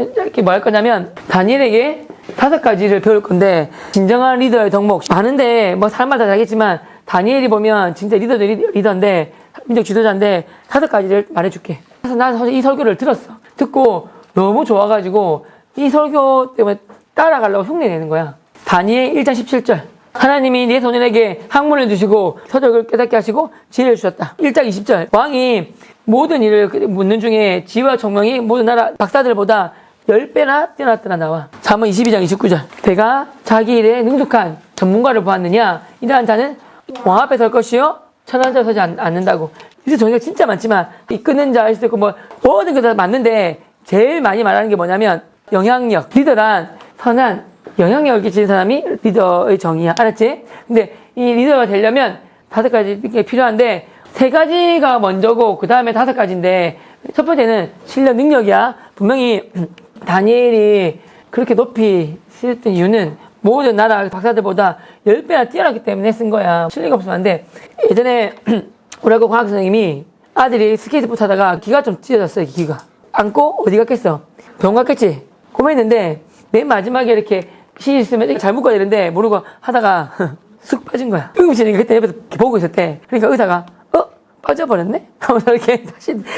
오늘은 이렇게 뭐 할 거냐면 다니엘에게 5가지를 배울 건데 진정한 리더의 덕목 많은데 뭐 사람마다 다르겠지만 다니엘이 보면 진짜 리더인데 민족 지도자인데 5가지를 말해줄게. 그래서 난 사실 이 설교를 들었어. 듣고 너무 좋아가지고 이 설교 때문에 따라가려고 흉내내는 거야. 다니엘 1장 17절. 하나님이 네 소년에게 학문을 주시고 서적을 깨닫게 하시고 지혜를 주셨다. 1장 20절. 왕이 모든 일을 묻는 중에 지혜와 총명이 모든 나라 박사들보다 10배나 뛰어났더라 나와. 잠언 22장 29절. 내가 자기 일에 능숙한 전문가를 보았느냐? 이러한 자는 왕 앞에 설 것이요 천한 자 서지 않는다고. 이제 종류가 진짜 많지만 이끄는 자 할 수도 있고 뭐 모든 게 다 맞는데 제일 많이 말하는 게 뭐냐면 영향력. 리더란 선한 영향력을 끼치는 사람이 리더의 정의야. 알았지? 근데 이 리더가 되려면 5가지 필요한데 3가지가 먼저고 그 다음에 5가지인데 첫 번째는 실력 능력이야. 분명히 다니엘이 그렇게 높이 쓰였던 이유는 모든 나라 박사들보다 10배나 뛰어났기 때문에 쓴 거야. 실력이 없으면 안 돼. 예전에 우리 학교 과학 선생님이 아들이 스케이트보드 타다가 기가 좀 찢어졌어요. 기가. 안고 어디 갔겠어? 병원 갔겠지? 고민했는데 맨 마지막에 이렇게 시 있으면 잘 묶어야 되는데 모르고 하다가 쑥 빠진 거야. 응급실에 그때 옆에서 보고 있었대. 그러니까 의사가 빠져버렸네? 하면서 이렇게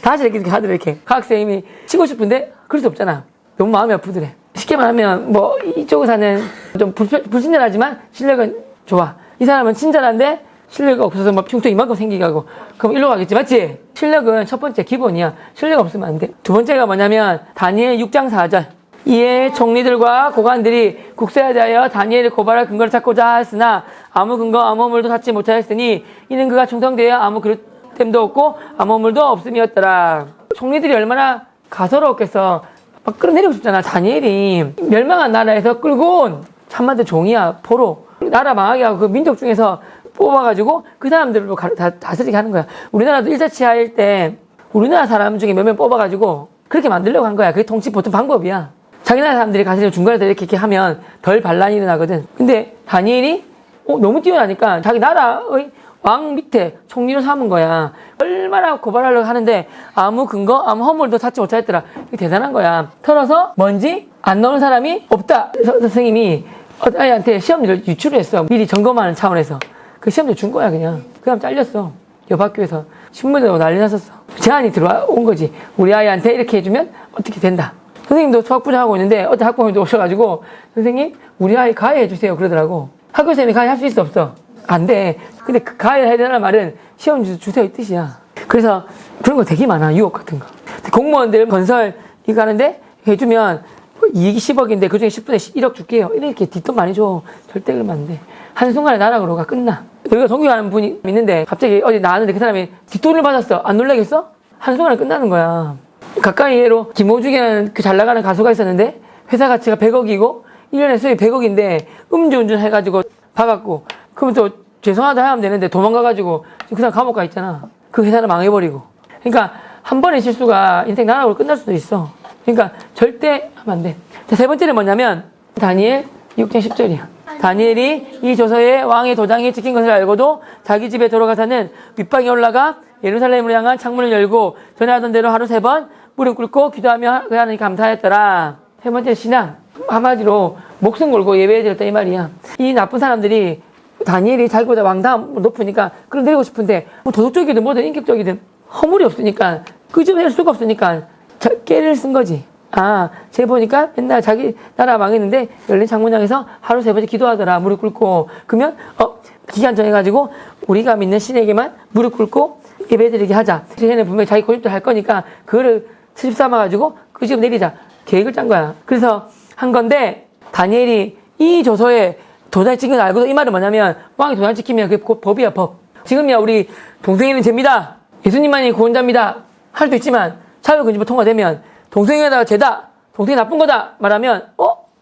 다시 이렇게 하더래. 이렇게 과학선생님이 치고 싶은데 그럴 수 없잖아. 너무 마음이 아프더래. 쉽게 말하면 뭐 이쪽 의사는 좀 불친절하지만 실력은 좋아. 이 사람은 친절한데 실력이 없어서 막 흉터 이만큼 생기게 하고 그럼 일로 가겠지. 맞지? 실력은 첫 번째 기본이야. 실력 없으면 안 돼. 두 번째가 뭐냐면 다니엘 6장 4절. 이에 총리들과 고관들이 국세에 대하여 다니엘을 고발할 근거를 찾고자 하였으나 아무 근거 아무 물도 찾지 못하였으니 이는 그가 충성되어 아무 그릇됨도 없고 아무 물도 없음이었더라. 총리들이 얼마나 가소로웠겠어. 막 끌어내리고 싶잖아. 다니엘이 멸망한 나라에서 끌고 온 참만대 종이야. 포로 나라 망하게 하고 그 민족 중에서 뽑아가지고 그 사람들로 다스리게 하는 거야. 우리나라도 일자치하일 때 우리나라 사람 중에 몇 명 뽑아가지고 그렇게 만들려고 한 거야. 그게 통치 보통 방법이야. 자기 나라 사람들이 가서 중간에서 이렇게 하면 덜 반란이 일어나거든. 근데 다니엘이 너무 뛰어나니까 자기 나라의 왕 밑에 총리로 삼은 거야. 얼마나 고발하려고 하는데 아무 근거, 아무 허물도 찾지 못했더라. 이게 대단한 거야. 털어서 뭔지 안 나오는 사람이 없다. 선생님이 아이한테 시험지를 유출을 했어. 미리 점검하는 차원에서. 그 시험지 준 거야 그냥. 그 다음 잘렸어. 옆 학교에서 신문에도 난리 났었어. 제안이 들어온 거지. 우리 아이한테 이렇게 해주면 어떻게 된다. 선생님도 수학부장하고 있는데 어떤 학부모님도 오셔가지고 선생님 우리 아이 가해해주세요 그러더라고. 학교 선생님이 가해할 수 있어 없어? 안 돼. 근데 그 가해해야 되는 말은 시험 주세요 이 뜻이야. 그래서 그런 거 되게 많아. 유혹 같은 거. 공무원들 건설 이거 하는데 해주면 이익이 10억인데 그중에 10분의 1억 줄게요. 이렇게 뒷돈 많이 줘. 절대 그러면 안 돼. 한순간에 나락으로가 끝나. 우리가 존경하는 분이 있는데 갑자기 어디 나왔는데 그 사람이 뒷돈을 받았어. 안 놀라겠어? 한순간에 끝나는 거야. 가까이 예로 김호중이라는 그 잘 나가는 가수가 있었는데 회사 가치가 100억이고 1년에 수입이 100억인데 음주운전 해가지고 봐갖고 그러면 또 죄송하다 하면 되는데 도망가가지고 그 사람 감옥 가 있잖아. 그 회사를 망해버리고. 그러니까 한 번의 실수가 인생 나락으로 끝날 수도 있어. 그러니까 절대 하면 안 돼. 자, 세 번째는 뭐냐면 다니엘 6장 10절이야. 다니엘이 이 조서에 왕의 도장이 찍힌 것을 알고도 자기 집에 들어가서는 윗방에 올라가 예루살렘으로 향한 창문을 열고 전에 하던 대로 하루 3번 무릎 꿇고 기도하며 하나님 감사했더라. 세 번째 신앙. 한마디로 목숨 걸고 예배해드렸다 이 말이야. 이 나쁜 사람들이 다니엘이 자기보다 왕다움 높으니까 그걸 내리고 싶은데 뭐 도덕적이든 뭐든 인격적이든 허물이 없으니까 끄집어낼 수가 없으니까 깨를 쓴 거지. 쟤 보니까 맨날 자기 나라 망했는데 열린 창문장에서 하루 3번씩 기도하더라. 무릎 꿇고. 그러면 기간 정해가지고 우리가 믿는 신에게만 무릎 꿇고 예배드리게 하자. 얘는 분명히 자기 고집도 할 거니까 그거를 트집 삼아가지고 그 집 내리자. 계획을 짠 거야. 그래서 한 건데 다니엘이 이 조서에 도장 찍은 걸 알고도 이 말은 뭐냐면 왕이 도장 찍히면 그게 법이야 법. 지금이야 우리 동성애는 죄입니다. 예수님만이 구원자입니다. 할 수도 있지만 차별금지법 통과되면 동성애에다가 죄다. 동성애 나쁜 거다. 말하면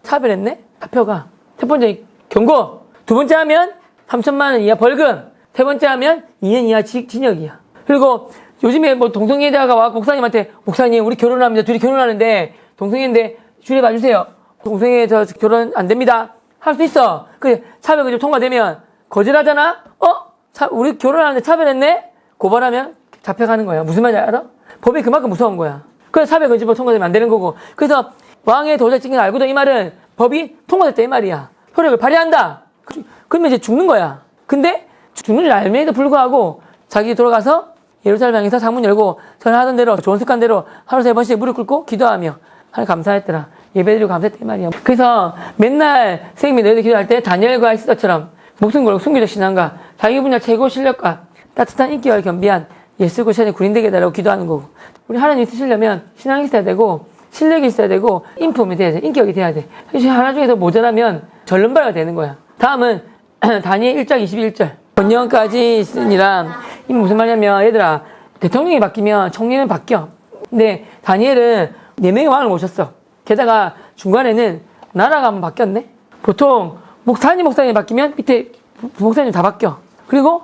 차별했네? 잡혀가. 첫 번째 경고. 두 번째 하면 3천만 원 이하 벌금. 세 번째 하면 2년 이하 징역이야. 그리고 요즘에 뭐 동성애자가 와 목사님한테 목사님 우리 결혼합니다. 둘이 결혼하는데 동성애인데 주례 봐주세요. 동성애 저 결혼 안 됩니다. 할 수 있어. 그 차별금지법 통과되면 거절하잖아. 우리 결혼하는데 차별했네? 고발하면 잡혀가는 거야. 무슨 말인지 알아? 법이 그만큼 무서운 거야. 그래서 차별금지법 통과되면 안 되는 거고. 그래서 왕의 도저히 찍힌 걸 알고도 이 말은 법이 통과됐다 이 말이야. 효력을 발휘한다. 그러면 이제 죽는 거야. 근데 죽는 줄 알면에도 불구하고 자기 돌아가서 예루살렘 향해서 창문 열고 전에 하던 대로 좋은 습관대로 하루 3번씩 무릎 꿇고 기도하며 하나님 감사했더라. 예배드리고 감사했다 이 말이야. 그래서 맨날 선생님이 너희들 기도할 때 다니엘과 에스더처럼 목숨 걸고 순교적 신앙과 자기 분야 최고 실력과 따뜻한 인기와 겸비한 예수고 시간에 군인되게 해달라고 기도하는 거고, 우리 하나님 있으시려면 신앙이 있어야 되고 실력이 있어야 되고 인품이 돼야 돼. 인격이 돼야 돼. 하나 중에서 모자라면 절름발가 되는 거야. 다음은 다니엘 1장 21절 번영까지 있으니라. 이 무슨 말이냐면 얘들아, 대통령이 바뀌면 총리는 바뀌어. 근데 다니엘은 4명의 왕을 모셨어. 게다가 중간에는 나라가 한번 바뀌었네. 보통 목사님이 바뀌면 밑에 부목사님 다 바뀌어. 그리고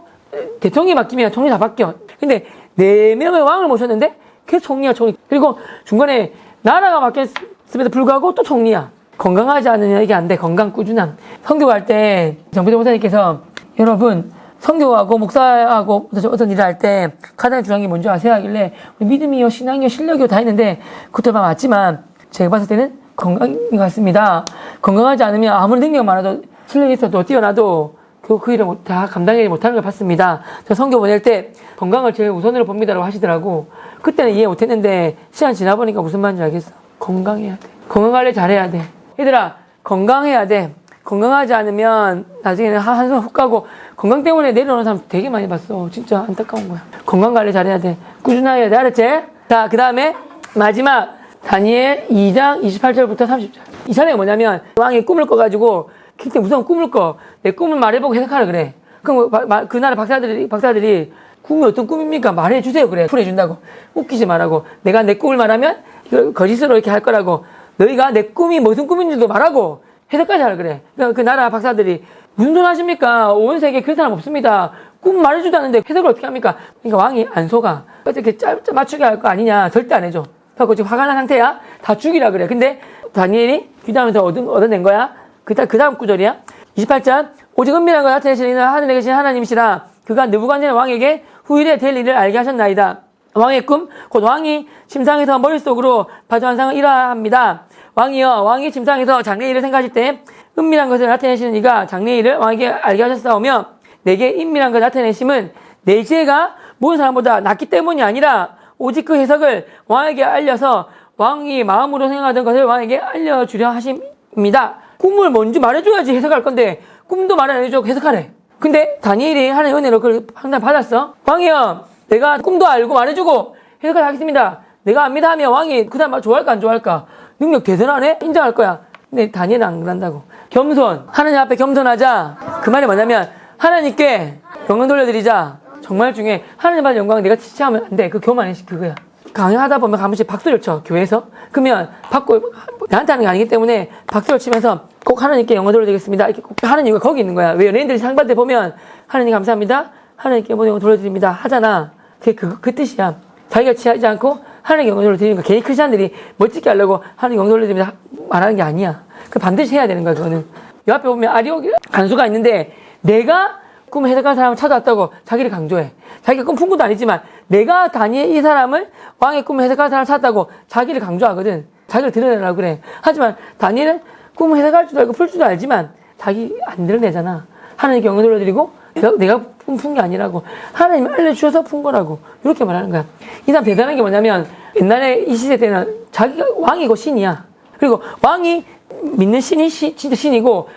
대통령이 바뀌면 총리 다 바뀌어. 근데 4명의 왕을 모셨는데 계속 총리야 총리. 그리고 중간에 나라가 바뀌었음에도 불구하고 또 총리야. 건강하지 않으면 이게 안 돼. 건강 꾸준함. 선교할 때 정필 목사님께서 여러분 선교하고 목사하고 어떤 일을 할 때 가장 중요한 게 뭔지 아세요? 하길래 우리 믿음이요 신앙이요 실력이요 다 있는데 그것도 맞지만 제가 봤을 때는 건강인 것 같습니다. 건강하지 않으면 아무리 능력 많아도 실력이 있어도 뛰어나도 그 일을 다 감당하지 못하는 걸 봤습니다. 저 선교 보낼 때 건강을 제일 우선으로 봅니다라고 하시더라고. 그때는 이해 못했는데 시간 지나보니까 무슨 말인지 알겠어. 건강해야 돼. 건강관리 잘해야 돼. 얘들아 건강해야 돼. 건강하지 않으면 나중에는 한숨 훅 가고 건강 때문에 내려오는 사람 되게 많이 봤어. 진짜 안타까운 거야. 건강관리 잘해야 돼. 꾸준하게 해야 돼. 알았지? 자, 그 다음에 마지막 다니엘 2장 28절부터 30절. 이 사람이 뭐냐면 왕이 꿈을 꿔가지고 굉장히 무서운 꿈을 꿔. 내 꿈을 말해보고 해석하라 그래. 그럼 그 나라 박사들이 꿈이 어떤 꿈입니까? 말해주세요 그래. 풀어준다고. 웃기지 말라고. 내가 내 꿈을 말하면 이걸 거짓으로 이렇게 할 거라고. 너희가 내 꿈이 무슨 꿈인지도 말하고 해석까지 하라 그래. 그러니까 그 나라 박사들이 무슨 소리 하십니까? 온 세계에 그런 사람 없습니다. 꿈 말해주도 않는데 해석을 어떻게 합니까? 그러니까 왕이 안 속아. 어떻게 맞추게 할 거 아니냐. 절대 안 해줘. 그래서 지금 화가 난 상태야. 다 죽이라 그래. 근데 다니엘이 귀담에서 얻어낸 거야. 그 다음 구절이야. 28절. 오직 은밀한 것 나타내시는 하늘에 계신 하나님이시라. 그가 느부갓네살 왕에게 후일에 될 일을 알게 하셨나이다. 왕의 꿈, 곧 왕이 침상에서 머릿속으로 봐준 환상을 이러합니다. 왕이여, 왕이 침상에서 장래일을 생각하실 때 은밀한 것을 나타내시는 이가 장래일을 왕에게 알게 하셨사오며 내게 은밀한 것을 나타내심은 내 지혜가 모든 사람보다 낫기 때문이 아니라 오직 그 해석을 왕에게 알려서 왕이 마음으로 생각하던 것을 왕에게 알려주려 하십니다. 꿈을 뭔지 말해줘야지 해석할 건데 꿈도 말 안 해주고 해석하래. 근데 다니엘이 하나님의 은혜로 그걸 항상 받았어. 왕이여, 내가 꿈도 알고 말해주고 해석을 하겠습니다. 내가 압니다 하면 왕이 그 사람 좋아할까 안 좋아할까? 능력 대단하네? 인정할 거야. 근데 다니엘은 안 그런다고. 겸손. 하나님 앞에 겸손하자. 그 말이 뭐냐면 하나님께 영광 돌려드리자. 정말 중요해. 하나님 받은 영광 내가 지체하면 안 돼. 그 교만이 그거야. 강의하다 보면 가끔씩 박수를 쳐. 교회에서. 그러면 받고 나한테 하는 게 아니기 때문에 박수를 치면서 꼭 하나님께 영광 돌려드리겠습니다. 이렇게 꼭 하나님과 거기 있는 거야. 왜 연예인들이 상 받을 때 보면 하나님 감사합니다. 하나님께 모든 영광 돌려드립니다. 하잖아. 그게 그 뜻이야. 자기가 취하지 않고 하나님께 영광 돌려드리는 거. 괜히 크리스찬들이 멋지게 하려고 하나님 영광 돌려드립니다 말하는 게 아니야. 그 반드시 해야 되는 거야. 그거는. 요 앞에 보면 아리오기 간수가 있는데 내가 꿈 해석한 사람을 찾아왔다고 자기를 강조해. 자기가 꿈 푼 것도 아니지만 내가 다니엘 이 사람을 왕의 꿈을 해석한 사람을 찾았다고 자기를 강조하거든. 자기를 드러내려고 그래. 하지만 다니엘은 꿈을 해석할 줄도 알고 풀 줄도 알지만 자기 안 드러내잖아. 하나님께 영광 돌려드리고 내가 꿈 푼 게 아니라고. 하나님이 알려주셔서 푼 거라고. 이렇게 말하는 거야. 이 사람 대단한 게 뭐냐면 옛날에 이 시대 때는 자기가 왕이고 신이야. 그리고 왕이 믿는 신이 진짜 신이고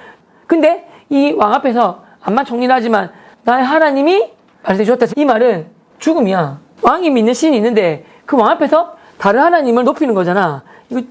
근데 이 왕 앞에서 암만 총리하지만 나의 하나님이 말씀해 주셨다. 이 말은 죽음이야. 왕이 믿는 신이 있는데 그 왕 앞에서 다른 하나님을 높이는 거잖아. 이거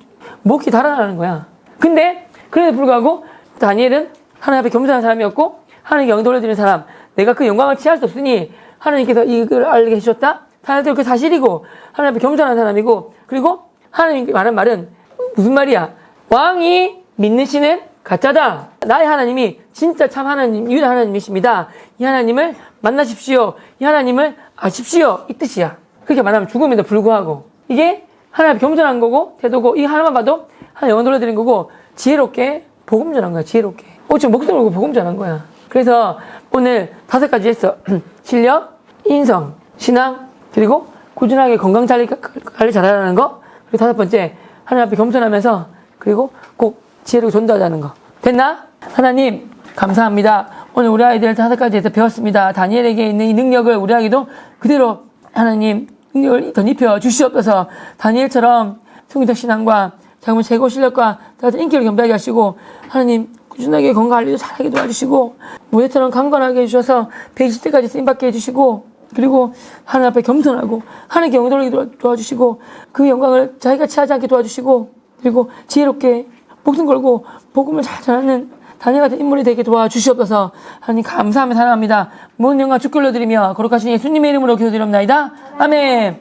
목이 달아나는 거야. 근데 그래도 불구하고 다니엘은 하나님 앞에 겸손한 사람이었고 하나님께 영광 돌려드리는 사람. 내가 그 영광을 취할 수 없으니 하나님께서 이걸 알게 해주셨다. 다들 그 사실이고 하나님 앞에 겸손한 사람이고 그리고 하나님께 말한 말은 무슨 말이야? 왕이 믿는 신은 가짜다. 나의 하나님이 진짜 참 하나님, 유일한 하나님이십니다. 이 하나님을 만나십시오. 이 하나님을 아십시오. 이 뜻이야. 그렇게 말하면 죽음에도 불구하고 이게 하나님 겸손한 거고 태도고 이 하나만 봐도 하나님 영광 돌려드린 거고 지혜롭게 복음 전한 거야. 지혜롭게. 지금 목숨 걸고 복음 전한 거야. 그래서 오늘 5가지 했어. 실력, 인성, 신앙, 그리고 꾸준하게 건강 관리 잘하라는 거. 그리고 5번째 하나님 앞에 겸손하면서 그리고 꼭 지혜롭게 전도하자는 거. 됐나? 하나님 감사합니다. 오늘 우리 아이들 5가지에서 배웠습니다. 다니엘에게 있는 이 능력을 우리 아이도 그대로 하나님 능력을 덧입혀 주시옵소서. 다니엘처럼 성경적 신앙과 작은 최고 실력과 다른 인기를 겸비하게 하시고 하나님 꾸준하게 건강관리도 잘하게 도와주시고 모세처럼 강건하게 해주셔서 120대까지 쓰임받게 해주시고 그리고 하나님 앞에 겸손하고 하나님께 영광을 도와주시고 그 영광을 자기가 취하지 않게 도와주시고 그리고 지혜롭게 목숨 걸고 복음을 잘 전하는 다니엘 같은 인물이 되게 도와주시옵소서. 하나님 감사하며 사랑합니다. 모든 영광 주께 올려드리며 거룩하신 예수님의 이름으로 기도드립나이다. 아멘.